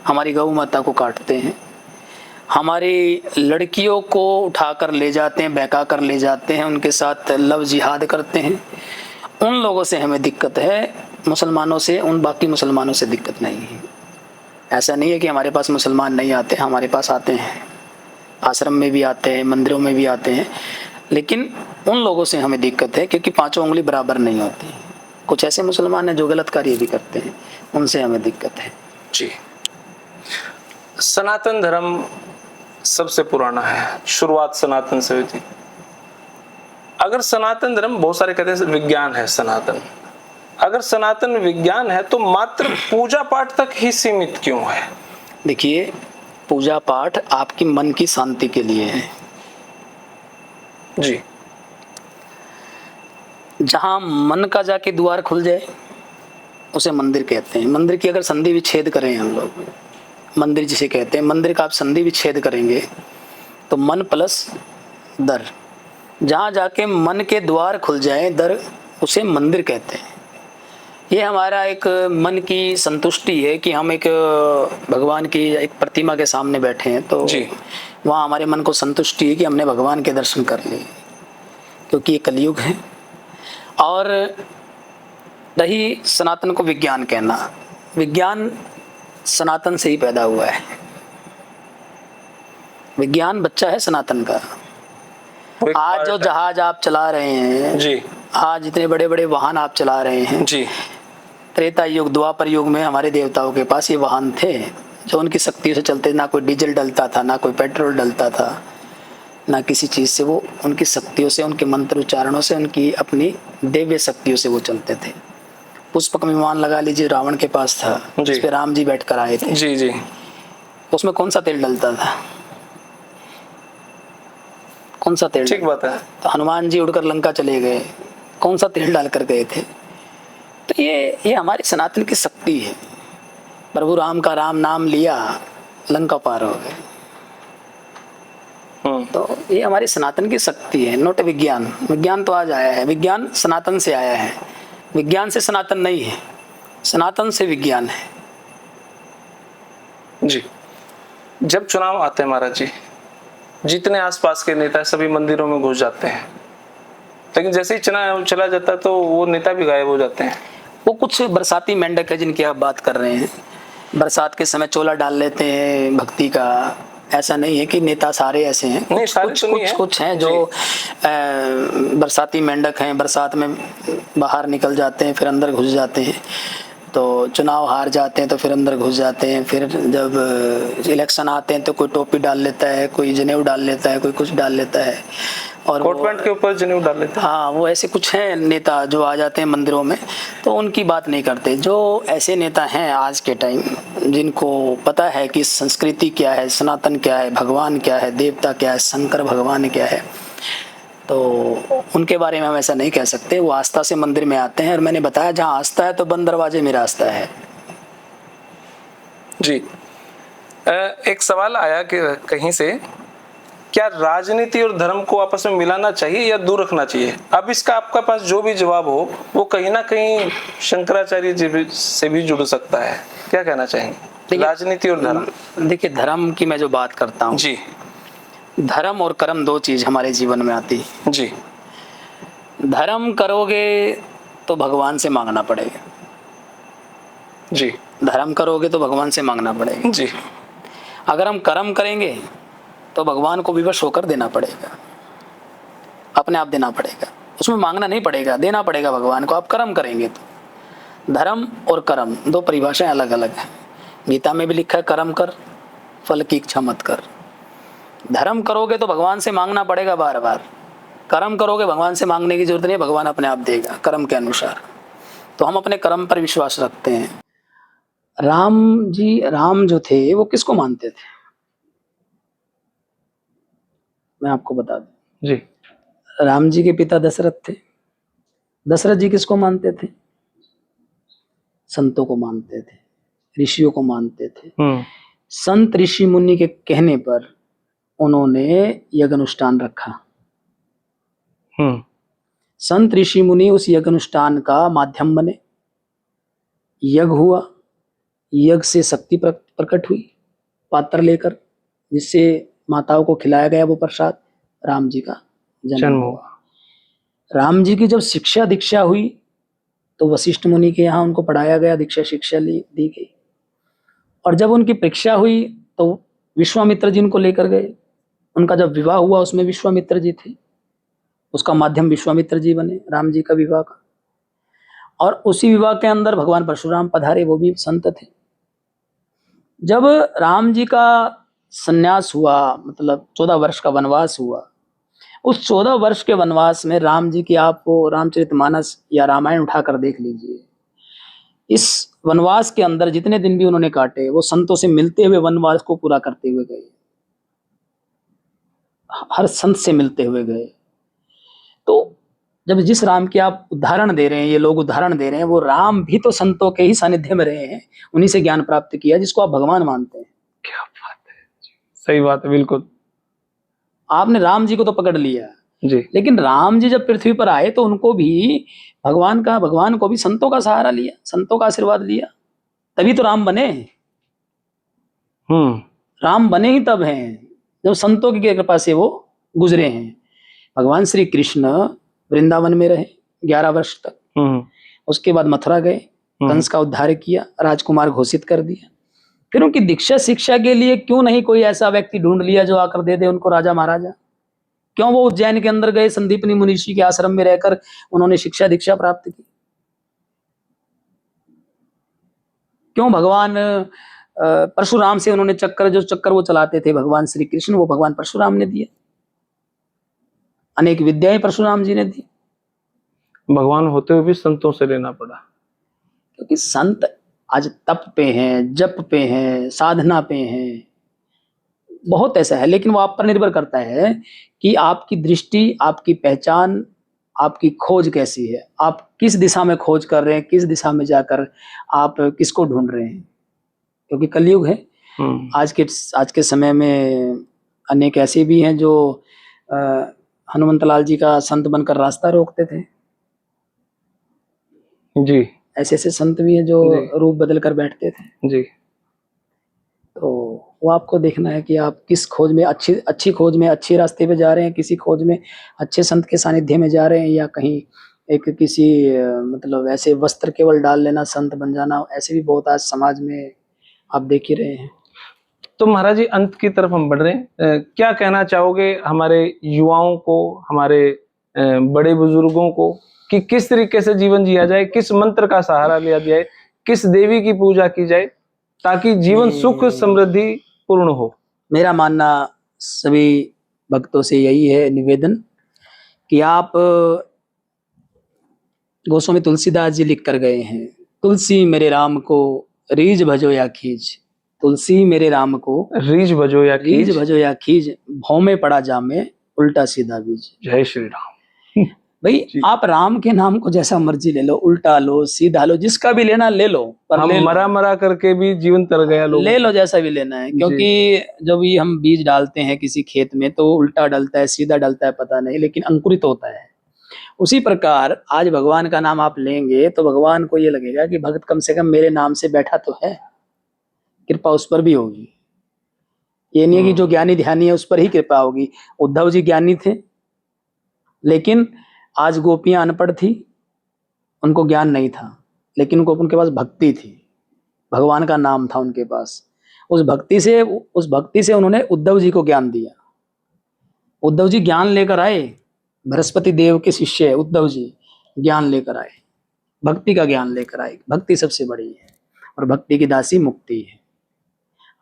हमारी गौ माता को काटते हैं, हमारी लड़कियों को उठाकर ले जाते हैं, बहका कर ले जाते हैं, उनके साथ लव जिहाद करते हैं। उन लोगों से हमें दिक्कत है, मुसलमानों से, उन बाकी मुसलमानों से दिक्कत नहीं है। ऐसा नहीं है कि हमारे पास मुसलमान नहीं आते, हमारे पास आते हैं, आश्रम में भी आते हैं, मंदिरों में भी आते हैं, लेकिन उन लोगों से हमें दिक्कत है क्योंकि पांचों उंगली बराबर नहीं होती। कुछ ऐसे मुसलमान हैं जो गलत कार्य भी करते हैं, उनसे हमें दिक्कत है। जी, सनातन धर्म सबसे पुराना है, शुरुआत सनातन से हुई थी। अगर सनातन धर्म, बहुत सारे कहते हैं विज्ञान है सनातन, अगर सनातन विज्ञान है तो मात्र पूजा पाठ तक ही सीमित क्यों है? देखिए, पूजा पाठ आपकी मन की शांति के लिए है। जी, जहां मन का जाके द्वार खुल जाए उसे मंदिर कहते हैं। मंदिर की अगर संधि विच्छेद करें हम लोग, मंदिर जिसे कहते हैं, मंदिर का आप संधि विच्छेद करेंगे तो मन प्लस दर, जहाँ जाके मन के द्वार खुल जाए दर, उसे मंदिर कहते हैं। ये हमारा एक मन की संतुष्टि है कि हम एक भगवान की एक प्रतिमा के सामने बैठे हैं, तो वहाँ हमारे मन को संतुष्टि है कि हमने भगवान के दर्शन कर लिए, क्योंकि ये कलयुग है। और रही सनातन को विज्ञान कहना, विज्ञान सनातन से ही पैदा हुआ है। विज्ञान बच्चा है सनातन का। आज जो जहाज आप चला रहे हैं जी, आज इतने बड़े बड़े वाहन आप चला रहे हैं जी, त्रेता युग द्वापर युग में हमारे देवताओं के पास ये वाहन थे जो उनकी शक्तियों से चलते, ना कोई डीजल डलता था, ना कोई पेट्रोल डलता था, ना किसी चीज़ से, वो उनकी शक्तियों से, उनके मंत्र उच्चारणों से, उनकी अपनी दिव्य शक्तियों से वो चलते थे। पुष्पक विमान लगा लीजिए, रावण के पास था, जिस पे राम जी बैठ कर आए थे। जी, जी, उसमें कौन सा तेल डलता था? कौन सा तेल? ठीक बात है। तो हनुमान जी उड़कर लंका चले गए, कौन सा तेल डालकर गए थे? तो ये हमारी सनातन की शक्ति है। प्रभु राम का राम नाम लिया, लंका पार हो गए। तो ये हमारी सनातन की शक्ति है, नोट विज्ञान। विज्ञान तो आज आया है, विज्ञान सनातन से आया है, विज्ञान से सनातन नहीं है, सनातन से विज्ञान है। जी, जब चुनाव आते हैं महाराज जी, जितने आसपास के नेता सभी मंदिरों में घुस जाते हैं, लेकिन जैसे ही चुनाव चला जाता है तो वो नेता भी गायब हो जाते हैं। वो कुछ बरसाती मेंढक है जिनकी आप बात कर रहे हैं, बरसात के समय चोला डाल लेते हैं भक्ति का। ऐसा नहीं है कि नेता सारे ऐसे हैं, नहीं, सारे कुछ तो नहीं है। कुछ हैं जो बरसाती मेंढक हैं, बरसात में बाहर निकल जाते हैं फिर अंदर घुस जाते हैं, तो चुनाव हार जाते हैं तो फिर अंदर घुस जाते हैं, फिर जब इलेक्शन आते हैं तो कोई टोपी डाल लेता है, कोई जनेऊ डाल लेता है, कोई कुछ डाल लेता है, और कोट पैंट के ऊपर जनेऊ डाल लेते हैं। हाँ, वो ऐसे कुछ हैं नेता जो आ जाते हैं मंदिरों में, तो उनकी बात नहीं करते। जो ऐसे नेता हैं आज के टाइम, जिनको पता है कि संस्कृति क्या है, सनातन क्या है, भगवान क्या है, देवता क्या है, शंकर भगवान क्या है, तो उनके बारे में हम ऐसा नहीं कह सकते। वो आस्था से मंदिर में आते हैं, और मैंने बताया जहाँ आस्था है तो बंद दरवाजे में रास्ता है। जी, एक सवाल आया कि कहीं से, क्या राजनीति और धर्म को आपस में मिलाना चाहिए या दूर रखना चाहिए? अब इसका आपका पास जो भी जवाब हो वो कहीं ना कहीं शंकराचार्य जी से भी जुड़ सकता है। क्या कहना चाहेंगे राजनीति और धर्म? देखिए, धर्म की मैं जो बात करता हूँ जी, धर्म और कर्म दो चीज हमारे जीवन में आती है। जी, धर्म करोगे तो भगवान से मांगना पड़ेगा। जी, धर्म करोगे तो भगवान से मांगना पड़ेगा। जी, अगर हम कर्म करेंगे तो भगवान को विवश होकर देना पड़ेगा, अपने आप देना पड़ेगा, उसमें मांगना नहीं पड़ेगा, देना पड़ेगा भगवान को। आप कर्म करेंगे तो, धर्म और कर्म दो परिभाषाएं अलग अलग हैं। गीता में भी लिखा है कर्म कर, फल की इच्छा मत कर। धर्म करोगे तो भगवान से मांगना पड़ेगा बार बार, कर्म करोगे भगवान से मांगने की जरूरत नहीं, भगवान अपने आप देगा कर्म के अनुसार। तो हम अपने कर्म पर विश्वास रखते हैं। राम जो थे वो किसको मानते थे? मैं आपको बता दूं, जी, राम जी के पिता दशरथ थे। दशरथ जी किसको मानते थे? संतों को मानते थे, ऋषियों को मानते थे। संत ऋषि मुनि के कहने पर उन्होंने यज्ञ अनुष्ठान रखा। संत ऋषि मुनि उस यज्ञ अनुष्ठान का माध्यम बने, यज्ञ हुआ, यज्ञ से शक्ति प्रकट हुई पात्र लेकर, जिससे माताओं को खिलाया गया वो प्रसाद, राम जी का जन्म हुआ। राम जी की जब शिक्षा दीक्षा हुई तो वशिष्ठ मुनि के यहाँ उनको पढ़ाया गया, दीक्षा शिक्षा दी गई। और जब उनकी परीक्षा हुई तो विश्वामित्र जी उनको लेकर गए। उनका जब विवाह हुआ उसमें विश्वामित्र जी थे, उसका माध्यम विश्वामित्र जी बने राम जी का विवाह का। और उसी विवाह के अंदर भगवान परशुराम पधारे, वो भी संत थे। जब राम जी का संन्यास हुआ, मतलब 14 वर्ष का वनवास हुआ, उस 14 वर्ष के वनवास में राम जी की आप वो रामचरितमानस या रामायण उठाकर देख लीजिए। इस वनवास के अंदर जितने दिन भी उन्होंने काटे वो संतों से मिलते हुए वनवास को पूरा करते हुए गए, हर संत से मिलते हुए गए। तो जब जिस राम की आप उदाहरण दे रहे हैं, ये लोग उदाहरण दे रहे हैं, वो राम भी तो संतों के ही सानिध्य में रहे हैं, उन्हीं से ज्ञान प्राप्त किया जिसको आप भगवान मानते हैं। क्या बात है, सही बात है, बिल्कुल। आपने राम जी को तो पकड़ लिया जी, लेकिन राम जी जब पृथ्वी पर आए तो उनको भी भगवान को भी संतों का सहारा लिया, संतों का आशीर्वाद लिया, तभी तो राम बने। राम बने ही तब हैं जब संतों की कृपा से वो गुजरे हैं। भगवान श्री कृष्ण वृंदावन में रहे 11 वर्ष तक, उसके बाद मथुरा गए, कंस का उद्धार किया, राजकुमार घोषित कर दिया। फिर उनकी दीक्षा शिक्षा के लिए क्यों नहीं कोई ऐसा व्यक्ति ढूंढ लिया जो आकर दे दे उनको राजा महाराजा? क्यों वो उज्जैन के अंदर गए, संदीपनी मुनीषी के आश्रम में रहकर उन्होंने शिक्षा दीक्षा प्राप्त की? क्यों भगवान परशुराम से उन्होंने जो चक्कर वो चलाते थे भगवान श्री कृष्ण, वो भगवान परशुराम ने दिया। अनेक विद्याएं परशुराम जी ने दी। भगवान होते हुए भी संतों से लेना पड़ा, क्योंकि संत आज तप पे हैं, जप पे हैं, साधना पे हैं, बहुत ऐसा है। लेकिन वो आप पर निर्भर करता है कि आपकी दृष्टि, आपकी पहचान, आपकी खोज कैसी है, आप किस दिशा में खोज कर रहे हैं, किस दिशा में जाकर आप किसको ढूंढ रहे हैं। क्योंकि कलयुग है। आज के समय में अनेक ऐसे भी हैं जो हनुमंत लाल जी का संत बनकर रास्ता रोकते थे। जी, ऐसे ऐसे संत भी हैं जो रूप बदल कर बैठते थे। जी, तो वो आपको देखना है कि आप किस खोज में, अच्छी खोज में, अच्छे रास्ते पे जा रहे हैं, किसी खोज में अच्छे संत के सानिध्य में जा रहे हैं, या कहीं एक किसी मतलब ऐसे वस्त्र केवल डाल लेना, संत बन जाना, ऐसे भी बहुत आज समाज में आप देख ही रहे हैं। तो महाराज जी, अंत की तरफ हम बढ़ रहे हैं। क्या कहना चाहोगे हमारे युवाओं को, हमारे बड़े बुजुर्गों को, कि किस तरीके से जीवन जिया जाए, किस मंत्र का सहारा लिया जाए, किस देवी की पूजा की जाए ताकि जीवन सुख समृद्धि पूर्ण हो? मेरा मानना सभी भक्तों से यही है, निवेदन, कि आप गोस्वामी तुलसीदास जी लिख कर गए हैं, तुलसी मेरे राम को रीझ भजो या खींच। तुलसी मेरे राम को रीझ भजो या खींच, भौ में पड़ा जामे उल्टा सीधा बीज। जय श्री राम। भाई आप राम के नाम को जैसा मर्जी ले लो, उल्टा लो, सीधा लो, जिसका भी लेना ले लो, पर हम मरा करके भी जीवन तर गया लोग, ले लो जैसा भी लेना है। क्योंकि जब भी हम बीज डालते हैं किसी खेत में तो उल्टा डलता है, सीधा डलता है, पता नहीं, लेकिन अंकुरित होता है। उसी प्रकार आज भगवान का नाम आप लेंगे तो भगवान को ये लगेगा कि भक्त कम से कम मेरे नाम से बैठा तो है, कृपा उस पर भी होगी। ये नहीं है कि जो ज्ञानी ध्यानी है उस पर ही कृपा होगी। उद्धव जी ज्ञानी थे लेकिन आज गोपियां अनपढ़ थी, उनको ज्ञान नहीं था, लेकिन उनके पास भक्ति थी, भगवान का नाम था उनके पास। उस भक्ति से उन्होंने उद्धव जी को ज्ञान दिया। उद्धव जी ज्ञान लेकर आए, बृहस्पति देव के शिष्य है उद्धव जी, ज्ञान लेकर आए, भक्ति का ज्ञान लेकर आए। भक्ति सबसे बड़ी है और भक्ति की दासी मुक्ति है।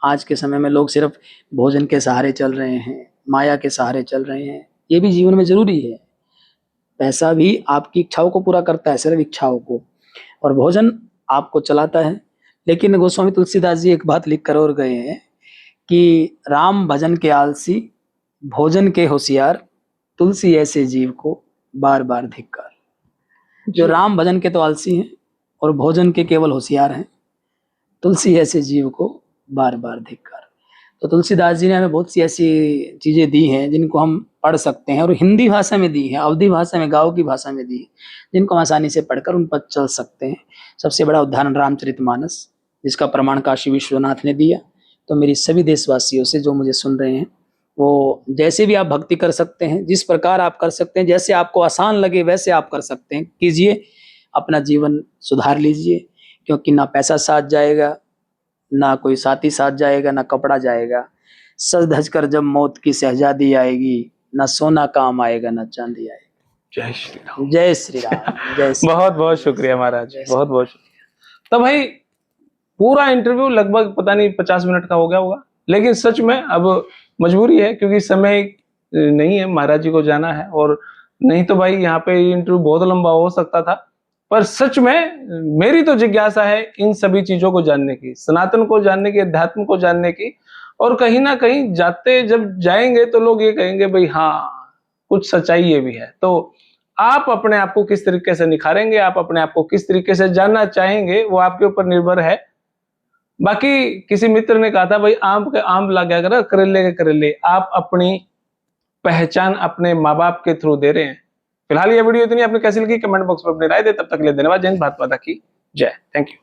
आज के समय में लोग सिर्फ भोजन के सहारे चल रहे हैं, माया के सहारे चल रहे हैं। ये भी जीवन में जरूरी है, पैसा भी आपकी इच्छाओं को पूरा करता है, सिर्फ इच्छाओं को, और भोजन आपको चलाता है। लेकिन गोस्वामी तुलसीदास जी एक बात लिख कर और गए हैं कि राम भजन के आलसी, भोजन के होशियार, तुलसी ऐसे जीव को बार बार धिक्कार। जो राम भजन के तो आलसी हैं और भोजन के केवल होशियार हैं, तुलसी ऐसे जीव को बार बार धिक्कार। तो तुलसीदास जी ने हमें बहुत सी ऐसी चीजें दी हैं जिनको हम पढ़ सकते हैं, और हिंदी भाषा में दी है, अवधी भाषा में, गाँव की भाषा में दी है, जिनको हम आसानी से पढ़कर उन पर चल सकते हैं। सबसे बड़ा उदाहरण रामचरितमानस, जिसका प्रमाण काशी विश्वनाथ ने दिया। तो मेरी सभी देशवासियों से जो मुझे सुन रहे हैं, वो जैसे भी आप भक्ति कर सकते हैं, जिस प्रकार आप कर सकते हैं, जैसे आपको आसान लगे वैसे आप कर सकते हैं, कीजिए, अपना जीवन सुधार लीजिए। क्योंकि ना पैसा साथ जाएगा, ना कोई साथी साथ जाएगा, ना कपड़ा जाएगा। सज धज कर जब मौत की शहजादी आएगी, ना सोना काम आएगा, ना चांदी आएगी। जय श्री राम। जय श्री राम। जय श्री बहुत बहुत शुक्रिया महाराज, जय श्री बहुत बहुत शुक्रिया। तो भाई पूरा इंटरव्यू लगभग पता नहीं 50 मिनट का हो गया होगा, लेकिन सच में अब मजबूरी है क्योंकि समय नहीं है, महाराज जी को जाना है, और नहीं तो भाई यहाँ पे इंटरव्यू बहुत लंबा हो सकता था। पर सच में मेरी तो जिज्ञासा है इन सभी चीजों को जानने की, सनातन को जानने की, अध्यात्म को जानने की, और कहीं ना कहीं जाते जब जाएंगे तो लोग ये कहेंगे भाई हाँ कुछ सच्चाई ये भी है। तो आप अपने आप को किस तरीके से निखारेंगे, आप अपने आप को किस तरीके से जानना चाहेंगे, वो आपके ऊपर निर्भर है। बाकी किसी मित्र ने कहा था भाई आम के आम ला गया करो, करेले के करेले। आप अपनी पहचान अपने माँ बाप के थ्रू दे रहे हैं। फिलहाल ये वीडियो इतनी, आपने कैसी लगी कमेंट बॉक्स में अपनी राय दे। तब तक के लिए धन्यवाद। जय हिंद, भारत माता की जय। Thank you.